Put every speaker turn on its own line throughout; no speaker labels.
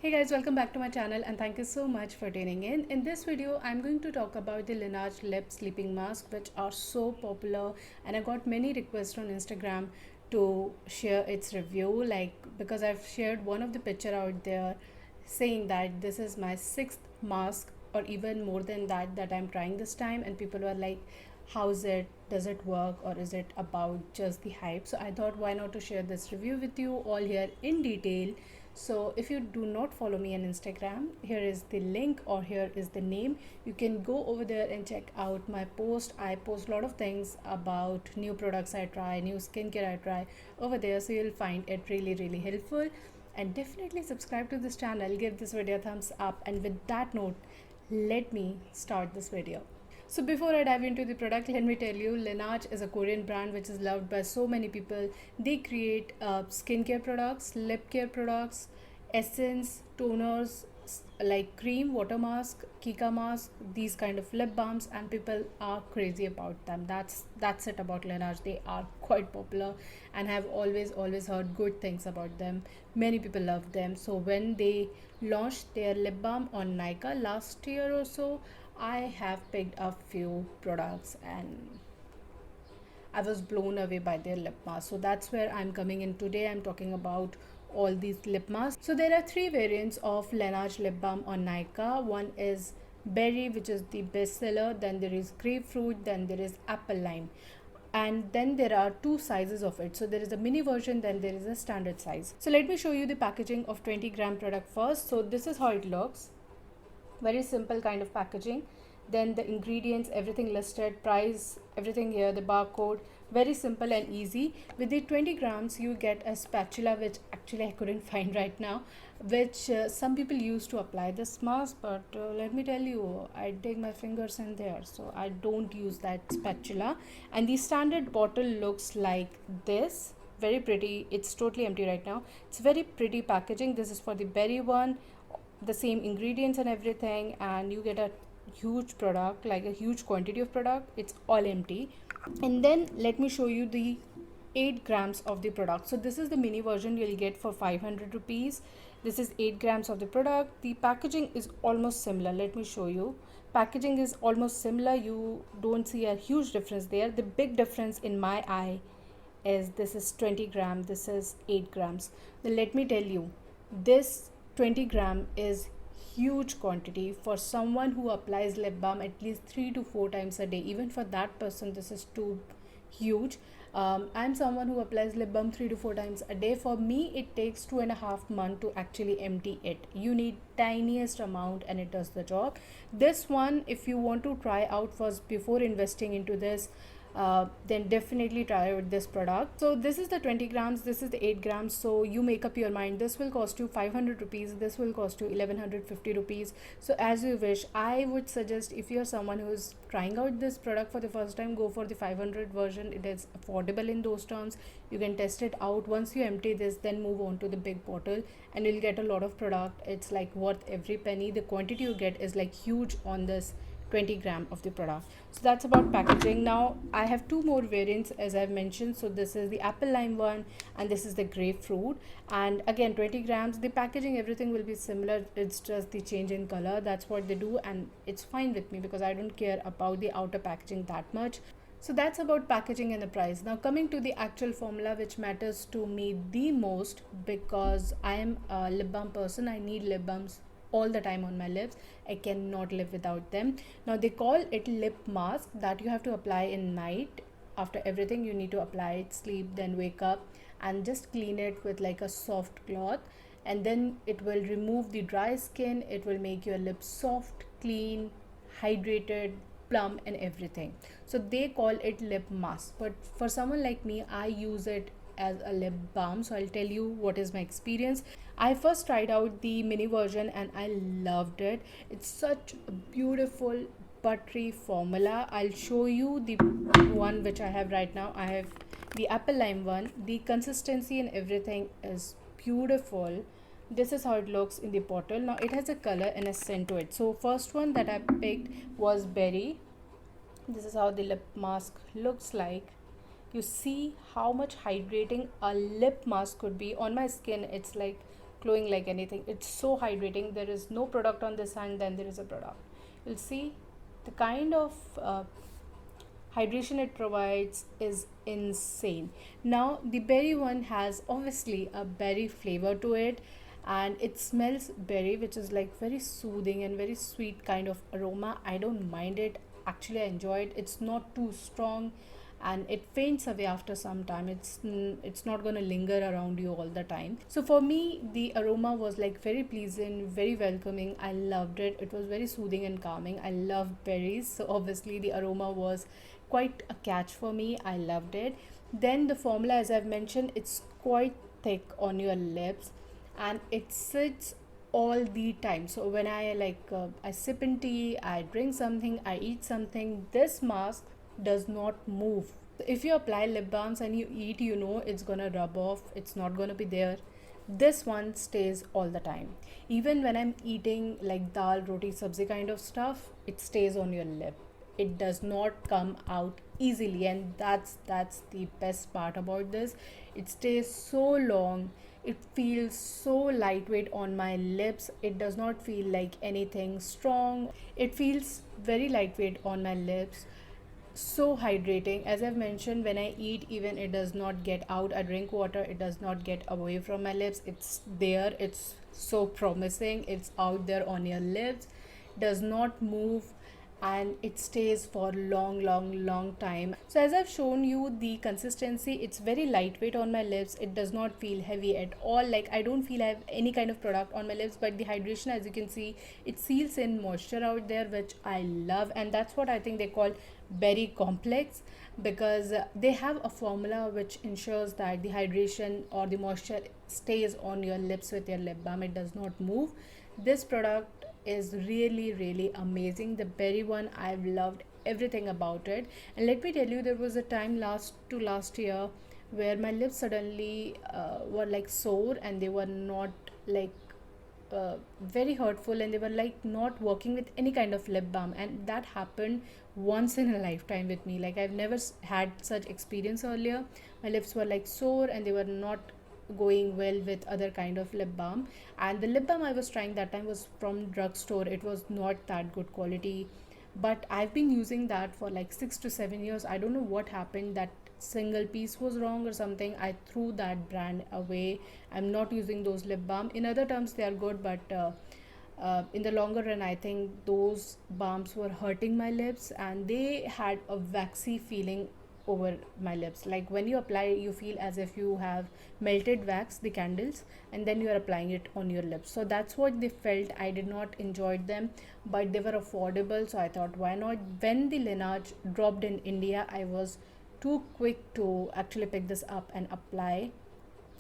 Hey guys, welcome back to my channel and thank you so much for tuning in. In this video, I'm going to talk about the Laneige Lip Sleeping Mask, which are so popular, and I got many requests on Instagram to share its review, like because I've shared one of the picture out there saying that this is my sixth mask or even more than that I'm trying this time, and people were like, how's it, does it work, or is it about just the hype? So I thought, why not to share this review with you all here in detail. So if you do not follow me on Instagram, here is the link or here is the name. You can go over there and check out my post. I post a lot of things about new products I try, new skincare I try over there, so you'll find it really helpful. And definitely subscribe to this channel, give this video a thumbs up, and with that note, let me start this video. So before I dive into the product, let me tell you, Laneige is a Korean brand which is loved by so many people. They create skincare products, lip care products, essence, toners, like cream, water mask, kika mask, these kind of lip balms, and people are crazy about them. That's it about Laneige. They are quite popular and have always heard good things about them. Many people love them. So when they launched their lip balm on Nykaa last year or so, I have picked up few products and I was blown away by their lip mask. So that's where I'm coming in today. I'm talking about all these lip masks. So there are three variants of Laneige lip balm on Nykaa. One is berry, which is the best seller. Then there is grapefruit. Then there is apple lime. And then there are two sizes of it. So there is a mini version, then there is a standard size. So let me show you the packaging of 20-gram product first. So this is how it looks. Very simple kind of packaging. Then the ingredients, everything listed, price, everything here, the barcode, very simple and easy. With the 20 grams you get a spatula, which actually I couldn't find right now, which some people use to apply this mask, but let me tell you, I dig my fingers in there, so I don't use that spatula. And the standard bottle looks like this, very pretty. It's totally empty right now. It's very pretty packaging. This is for the berry one, the same ingredients and everything, and you get a huge product, like a huge quantity of product. It's all empty. And then let me show you the 8 grams of the product. So this is the mini version you'll get for 500 rupees. This is 8 grams of the product. The packaging is almost similar. Let me show you. Packaging is almost similar. You don't see a huge difference there. The big difference in my eye is this is 20 gram, this is 8 grams. Then let me tell you, this 20-gram is huge quantity for someone who applies lip balm at least 3 to 4 times a day. Even for that person, this is too huge. I'm someone who applies lip balm 3 to 4 times a day. For me, it takes 2.5 months to actually empty it. You need tiniest amount and it does the job. This one, if you want to try out first before investing into this, then definitely try out this product. So this is the 20 grams, this is the 8 grams. So you make up your mind, this will cost you 500 rupees, this will cost you 1150 rupees. So as you wish. I would suggest, if you're someone who's trying out this product for the first time, go for the 500 version. It is affordable in those terms. You can test it out. Once you empty this, then move on to the big bottle and you'll get a lot of product. It's like worth every penny. The quantity you get is like huge on this 20 gram of the product. So that's about packaging. Now I have two more variants, as I've mentioned. So this is the apple lime one and this is the grapefruit, and again 20 grams. The packaging, everything will be similar. It's just the change in color. That's what they do, and it's fine with me because I don't care about the outer packaging that much. So that's about packaging and the price. Now coming to the actual formula, which matters to me the most, because I am a lip balm person. I need lip balms all the time on my lips. I cannot live without them. Now they call it lip mask, that you have to apply in night. After everything you need to apply it, sleep, then wake up and just clean it with like a soft cloth, and then it will remove the dry skin. It will make your lips soft, clean, hydrated, plump and everything. So they call it lip mask, but for someone like me, I use it as a lip balm. So I'll tell you what is my experience. I first tried out the mini version and I loved it. It's such a beautiful buttery formula. I'll show you the one which I have right now. I have the apple lime one. The consistency and everything is beautiful. This is how it looks in the bottle. Now it has a color and a scent to it. So first one that I picked was berry. This is how the lip mask looks like. You see how much hydrating a lip mask could be on my skin. It's like glowing like anything. It's so hydrating. There is no product on this hand, then there is a product. You'll see the kind of hydration it provides is insane. Now the berry one has obviously a berry flavor to it, and it smells berry, which is like very soothing and very sweet kind of aroma. I don't mind it. Actually, I enjoy it. It's not too strong, and it fades away after some time. It's not going to linger around you all the time. So for me, the aroma was like very pleasant, very welcoming. I loved it. It was very soothing and calming. I love berries, so obviously the aroma was quite a catch for me. I loved it. Then the formula, as I've mentioned, it's quite thick on your lips, and it sits all the time. So when I I sip in tea, I drink something, I eat something, this mask does not move. If you apply lip balms and you eat, you know it's gonna rub off, it's not gonna be there. This one stays all the time. Even when I'm eating like dal, roti, sabzi kind of stuff, it stays on your lip. It does not come out easily, and that's the best part about this. It stays so long. It feels so lightweight on my lips. It does not feel like anything strong. It feels very lightweight on my lips, so hydrating. As I've mentioned, when I eat, even it does not get out. I drink water, it does not get away from my lips. It's there. It's so promising. It's out there on your lips, does not move, and it stays for long time. So as I've shown you the consistency, it's very lightweight on my lips. It does not feel heavy at all. Like, I don't feel I have any kind of product on my lips, but the hydration, as you can see, it seals in moisture out there, which I love. And that's what I think they call berry complex, because they have a formula which ensures that the hydration or the moisture stays on your lips with your lip balm. It does not move. This product is really amazing. The berry one, I've loved everything about it. And let me tell you, there was a time last year where my lips suddenly were like sore, and they were not like very hurtful, and they were like not working with any kind of lip balm. And that happened once in a lifetime with me. Like, I've never had such experience earlier. My lips were like sore, and they were not going well with other kind of lip balm. And the lip balm I was trying that time was from drugstore. It was not that good quality, but I've been using that for like 6 to 7 years. I don't know what happened, that single piece was wrong or something. I threw that brand away. I'm not using those lip balm. In other terms, they are good, but in the longer run, I think those balms were hurting my lips, and they had a waxy feeling over my lips. Like, when you apply, you feel as if you have melted wax, the candles, and then you are applying it on your lips. So that's what they felt. I did not enjoy them, but they were affordable, so I thought, why not? When the Laneige dropped in India, I was too quick to actually pick this up and apply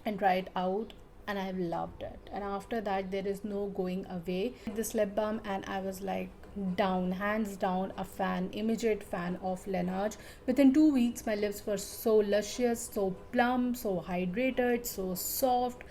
and try it out, and I have loved it. And after that, there is no going away this lip balm, and I was like, down, hands down, a fan, immediate fan of Laneige. Within 2 weeks, my lips were so luscious, so plump, so hydrated, so soft,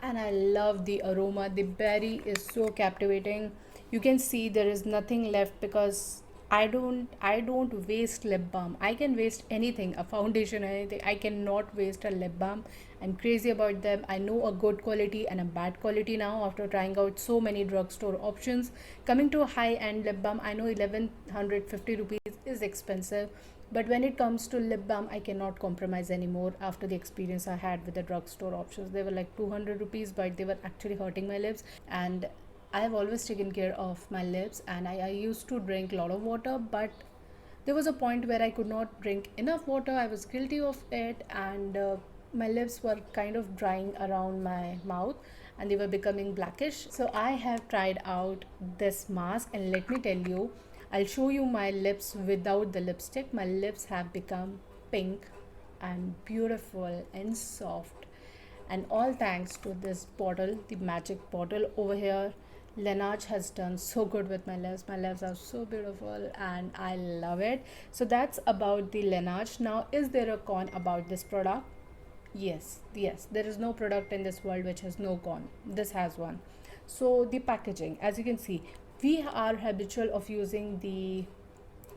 and I love the aroma. The berry is so captivating. You can see there is nothing left, because I don't waste lip balm. I can waste anything, a foundation, anything. I cannot waste a lip balm. I'm crazy about them. I know a good quality and a bad quality now after trying out so many drugstore options. Coming to a high-end lip balm, I know 1150 rupees is expensive, but when it comes to lip balm, I cannot compromise anymore after the experience I had with the drugstore options. They were like 200 rupees, but they were actually hurting my lips. And I have always taken care of my lips, and I used to drink a lot of water, but there was a point where I could not drink enough water. I was guilty of it, and my lips were kind of drying around my mouth, and they were becoming blackish. So I have tried out this mask, and let me tell you, I'll show you my lips without the lipstick. My lips have become pink and beautiful and soft, and all thanks to this bottle, the magic bottle over here. Laneige has done so good with my lips. My lips are so beautiful, and I love it. So that's about the Laneige. Now, is there a con about this product? Yes. There is no product in this world which has no con. This has one. So the packaging, as you can see, we are habitual of using the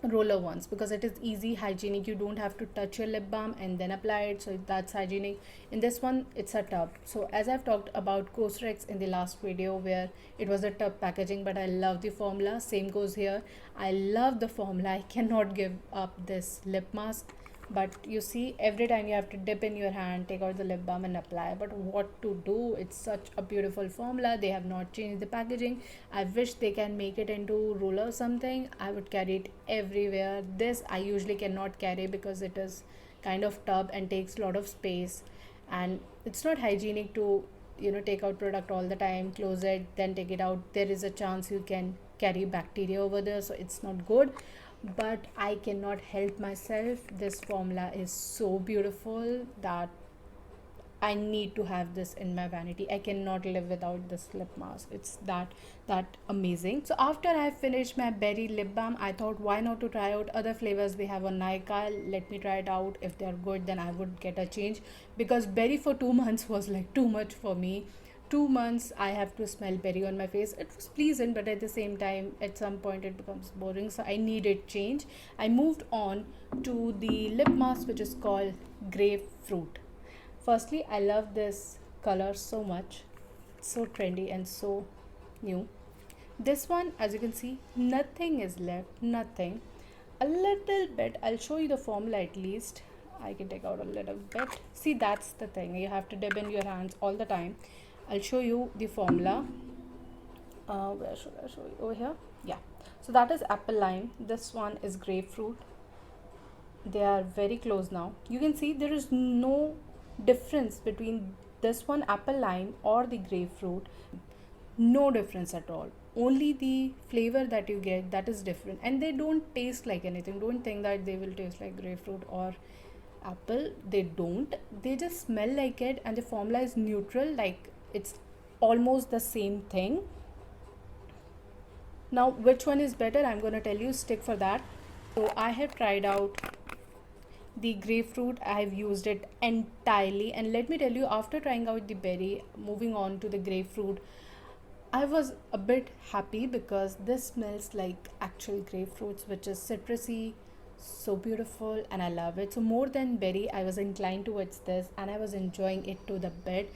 roller ones, because it is easy, hygienic. You don't have to touch your lip balm and then apply it, so that's hygienic. In this one, it's a tub. So as I've talked about Cosrx in the last video where it was a tub packaging, but I love the formula. Same goes here. I love the formula. I cannot give up this lip mask. But you see, every time you have to dip in your hand, take out the lip balm and apply. But what to do? It's such a beautiful formula. They have not changed the packaging. I wish they can make it into roller or something. I would carry it everywhere. This I usually cannot carry because it is kind of tub and takes a lot of space, and it's not hygienic to take out product all the time, close it, then take it out. There is a chance you can carry bacteria over there, so it's not good. But I cannot help myself. This formula is so beautiful that I need to have this in my vanity. I cannot live without this lip mask. It's that amazing. So after I finished my berry lip balm, I thought why not to try out other flavors they have on Nykaa. Let me try it out. If they're good, then I would get a change, because berry for 2 months was like too much for me. 2 months I have to smell berry on my face. It was pleasant, but at the same time, at some point it becomes boring. So I needed change. I moved on to the lip mask, which is called grapefruit. Firstly, I love this color so much. It's so trendy and so new. This one, as you can see, nothing is left, nothing. A little bit, I'll show you the formula at least. I can take out a little bit. See, that's the thing. You have to dip in your hands all the time. I'll show you the formula. Where should I show you? Over here? Yeah. So that is apple lime. This one is grapefruit. They are very close now. You can see there is no difference between this one apple lime or the grapefruit. No difference at all. Only the flavor that you get, that is different, and they don't taste like anything. Don't think that they will taste like grapefruit or apple. They don't. They just smell like it, and the formula is neutral, like it's almost the same thing. Now which one is better, I'm going to tell you. Stick for that. So I have tried out the grapefruit. I have used it entirely, and let me tell you, after trying out the berry, moving on to the grapefruit, I was a bit happy because this smells like actual grapefruits, which is citrusy, so beautiful, and I love it. So more than berry, I was inclined towards this, and I was enjoying it to the bit.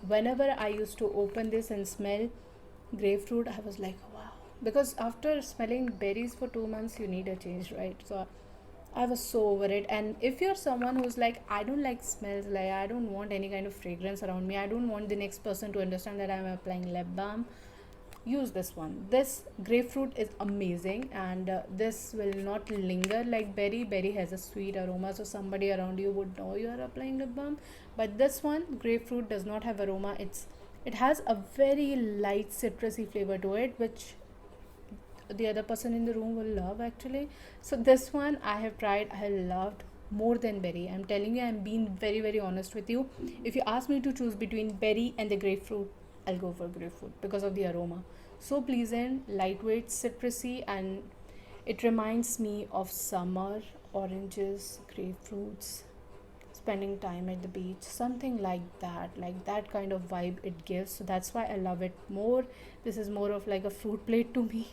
Whenever I used to open this and smell grapefruit, I was like, wow. Because after smelling berries for 2 months, you need a change, right? So I was so over it. And if you're someone who's like, I don't like smells, like I don't want any kind of fragrance around me, I don't want the next person to understand that I'm applying lip balm, use this one. This grapefruit is amazing, and this will not linger like berry. Berry has a sweet aroma, so somebody around you would know you are applying lip balm. But this one, grapefruit, does not have aroma. It has a very light citrusy flavor to it, which the other person in the room will love actually. So this one I have tried, I loved more than berry. I'm telling you, I'm being very very honest with you. If you ask me to choose between berry and the grapefruit, I'll go for grapefruit because of the aroma. So pleasant, lightweight, citrusy, and it reminds me of summer, oranges, grapefruits, spending time at the beach, something like that kind of vibe it gives. So that's why I love it more. This is more of like a fruit plate to me.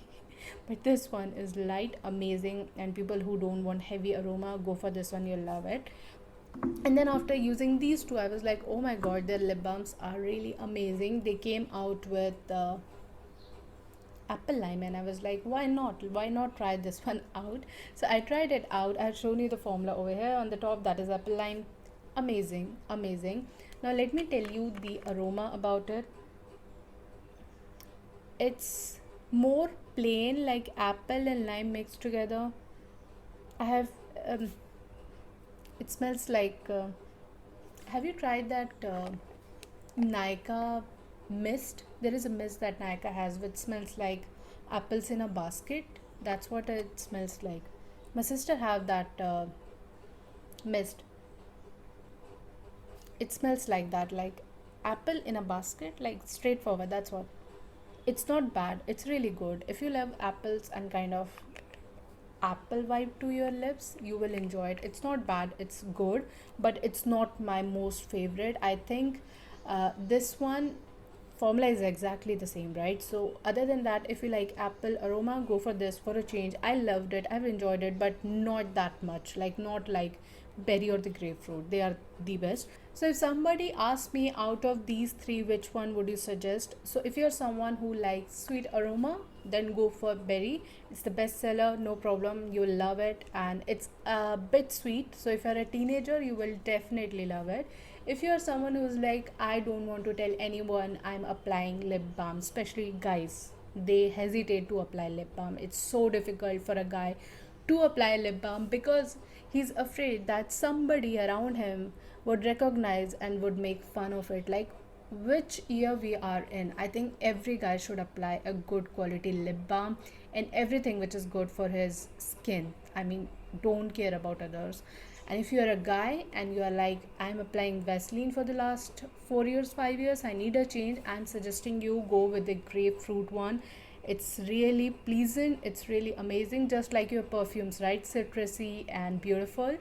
But this one is light, amazing, and people who don't want heavy aroma, go for this one, you'll love it. And then after using these two, I was like, oh my god, their lip balms are really amazing. They came out with apple lime, and I was like, why not try this one out. So I tried it out. I've shown you the formula over here on the top. That is apple lime. Amazing, amazing. Now let me tell you the aroma about it. It's more plain, like apple and lime mixed together. I have it smells like have you tried that Nykaa mist? There is a mist that Nykaa has which smells like apples in a basket. That's what it smells like. My sister have that mist. It smells like that, like apple in a basket, like straightforward. That's what. It's not bad. It's really good. If you love apples and kind of apple vibe to your lips, you will enjoy it. It's not bad. It's good, but it's not my most favorite. I think this one formula is exactly the same, right? So other than that, if you like apple aroma, go for this for a change. I loved it, I've enjoyed it, but not that much, like not like berry or the grapefruit. They are the best. So if somebody asks me out of these three, which one would you suggest? So if you're someone who likes sweet aroma, then go for berry. It's the best seller, no problem, you'll love it, and it's a bit sweet, so if you're a teenager you will definitely love it. If you're someone who's like, I don't want to tell anyone I'm applying lip balm, especially guys, they hesitate to apply lip balm. It's so difficult for a guy to apply lip balm because he's afraid that somebody around him would recognize and would make fun of it. Like, which year we are in, I think every guy should apply a good quality lip balm and everything which is good for his skin. I mean, don't care about others. And if you're a guy and you are like, I'm applying Vaseline for the last 4 years, 5 years, I need a change, I'm suggesting you go with the grapefruit one. It's really pleasant, it's really amazing, just like your perfumes, right? Citrusy and beautiful.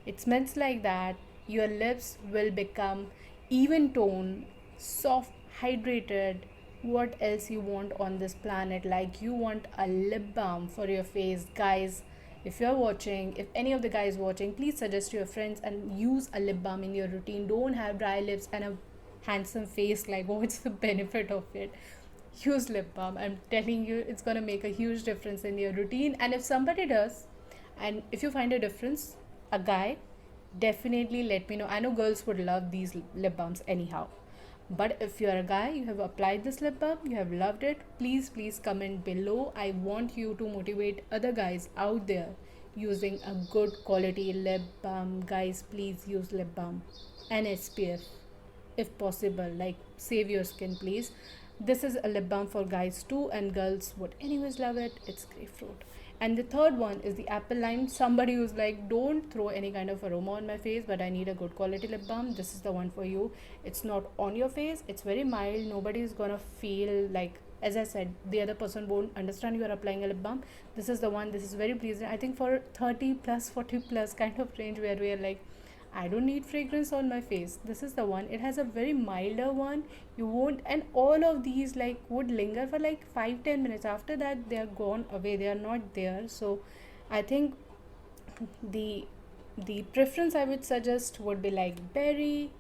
It smells like that. Your lips will become even tone, soft, hydrated. What else you want on this planet? Like, you want a lip balm for your face, guys. If you're watching, if any of the guys watching, please suggest to your friends and use a lip balm in your routine. Don't have dry lips and a handsome face. Like, what's the benefit of it? Use lip balm. I'm telling you, it's gonna make a huge difference in your routine. And if somebody does, and if you find a difference, a guy, definitely let me know. I know girls would love these lip balms anyhow. But if you're a guy, you have applied this lip balm, you have loved it, please comment below. I want you to motivate other guys out there using a good quality lip balm. Guys, please use lip balm and SPF if possible. Like, save your skin, please. This is a lip balm for guys too, and girls would anyways love it. It's grapefruit. And the third one is the apple lime. Somebody who's like, don't throw any kind of aroma on my face, but I need a good quality lip balm. This is the one for you. It's not on your face, it's very mild. Nobody is gonna feel like, as I said, the other person won't understand you are applying a lip balm. This is the one. This is very pleasant. I think for 30 plus, 40 plus kind of range where we are like, I don't need fragrance on my face, this is the one. It has a very milder one. You won't, and all of these like would linger for like 5-10 minutes. After that, they are gone away. They are not there. So, I think the the preference I would suggest would be like berry,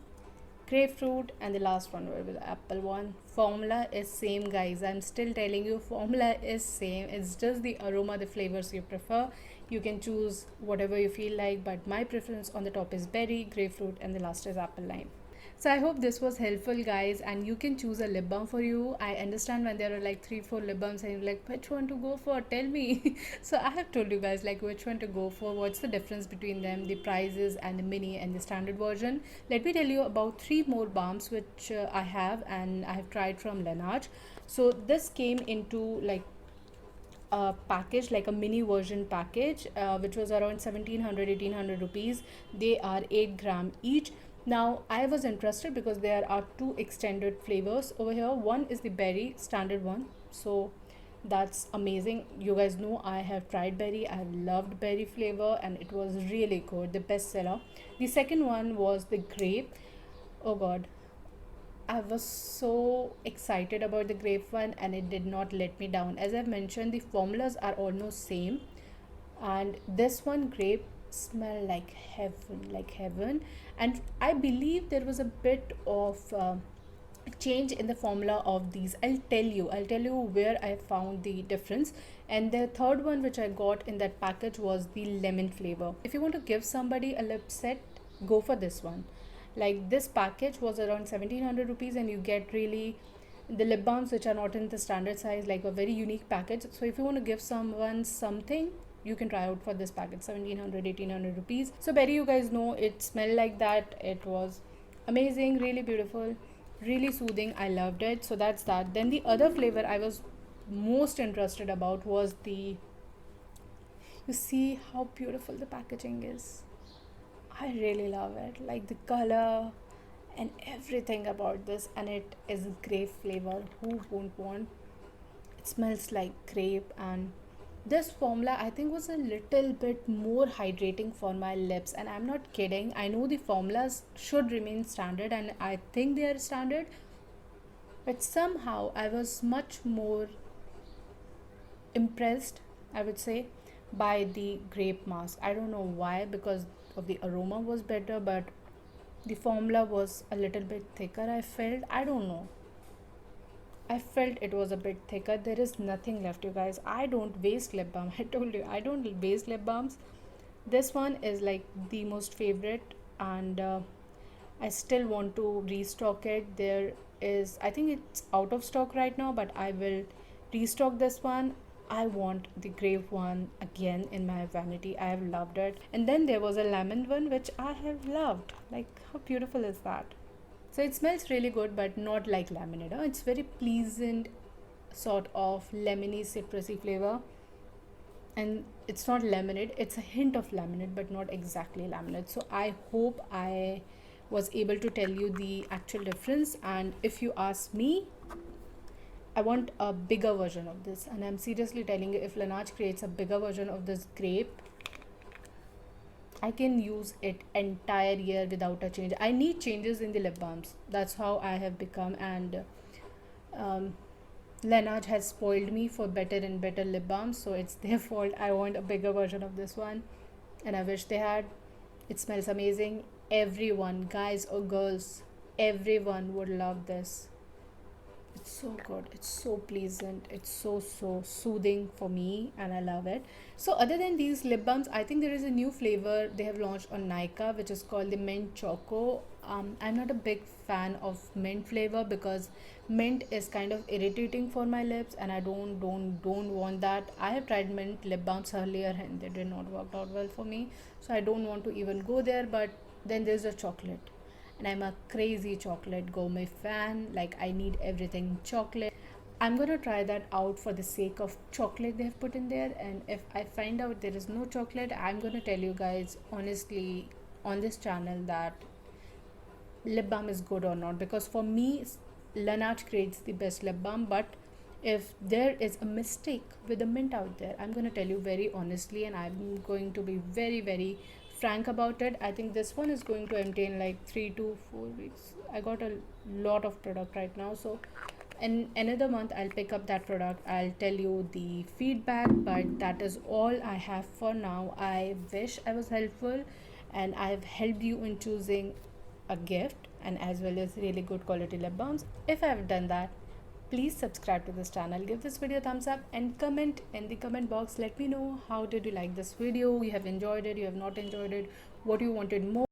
grapefruit, and the last one will be the apple one. Formula is same, guys. I'm still telling you, formula is same. It's just the aroma, the flavors you prefer. You can choose whatever you feel like, but my preference on the top is berry, grapefruit, and the last is apple lime. So I hope this was helpful, guys, and you can choose a lip balm for you. I understand when there are like 3-4 lip balms and you're like, which one to go for, tell me. So I have told you guys like which one to go for, what's the difference between them, the prices, and the mini and the standard version. Let me tell you about 3 more balms which I have and I have tried from Laneige. So this came into like a package, like a mini version package, which was around 1700-1800 rupees. They are 8 gram each. Now I was interested because there are 2 extended flavors over here. One is the berry standard one, so that's amazing. You guys know I have tried berry, I have loved berry flavor, and it was really good, the best seller. The second one was the grape. Oh god, I was so excited about the grape one and it did not let me down. As I've mentioned, the formulas are almost same, and this one grape smell like heaven. And I believe there was a bit of change in the formula of these. I'll tell you where I found the difference. And the third one which I got in that package was the lemon flavor. If you want to give somebody a lip set, go for this one. Like, this package was around 1700 rupees and you get really the lip balms which are not in the standard size, like a very unique package. So if you want to give someone something, you can try out for this package, 1700-1800 rupees. So berry, you guys know, it smelled like that. It was amazing, really beautiful, really soothing. I loved it. So that's that. Then the other flavor I was most interested about was the, you see how beautiful the packaging is. I really love it, like the color and everything about this, and it is grape flavor. Who won't want? It smells like grape, and this formula I think was a little bit more hydrating for my lips, and I'm not kidding. I know the formulas should remain standard, and I think they are standard, but somehow I was much more impressed, I would say, by the grape mask. I don't know why, because of the aroma was better, but the formula was a little bit thicker. I felt, I don't know. I felt it was a bit thicker. There is nothing left, you guys. I don't waste lip balm. I told you, I don't waste lip balms. This one is like the most favorite, and I still want to restock it. There is, I think it's out of stock right now, but I will restock this one. I want the grape one again in my vanity. I have loved it. And then there was a lemon one which I have loved. Like, how beautiful is that? So it smells really good, but not like lemonade. It's very pleasant, sort of lemony, citrusy flavor. And it's not lemonade, it's a hint of lemonade, but not exactly lemonade. So I hope I was able to tell you the actual difference. And if you ask me, I want a bigger version of this, and I'm seriously telling you, if Laneige creates a bigger version of this grape, I can use it entire year without a change. I need changes in the lip balms. That's how I have become. And um, Laneige has spoiled me for better and better lip balms, so it's their fault. I want a bigger version of this one, and I wish they had. It smells amazing. Everyone, guys or girls, everyone would love this. It's so good, it's so pleasant, it's so soothing for me, and I love it. So other than these lip balms, I think there is a new flavor they have launched on Nykaa, which is called the mint choco. I'm not a big fan of mint flavor because mint is kind of irritating for my lips, and I don't want that. I have tried mint lip balms earlier and they did not work out well for me, so I don't want to even go there. But then there's a chocolate, and I'm a crazy chocolate gourmet fan. Like, I need everything chocolate. I'm gonna try that out for the sake of chocolate they have put in there. And if I find out there is no chocolate, I'm gonna tell you guys honestly on this channel that lip balm is good or not. Because for me, Laneige creates the best lip balm. But if there is a mistake with the mint out there, I'm gonna tell you very honestly, and I'm going to be very frank about it. I think this one is going to empty in like 3 to 4 weeks. I got a lot of product right now, so in another month I'll pick up that product. I'll tell you the feedback, but that is all I have for now. I wish I was helpful, and I've helped you in choosing a gift and as well as really good quality lip balms. If I have done that, please subscribe to this channel, give this video a thumbs up, and comment in the comment box. Let me know how did you like this video. You have enjoyed it, you have not enjoyed it, what you wanted more.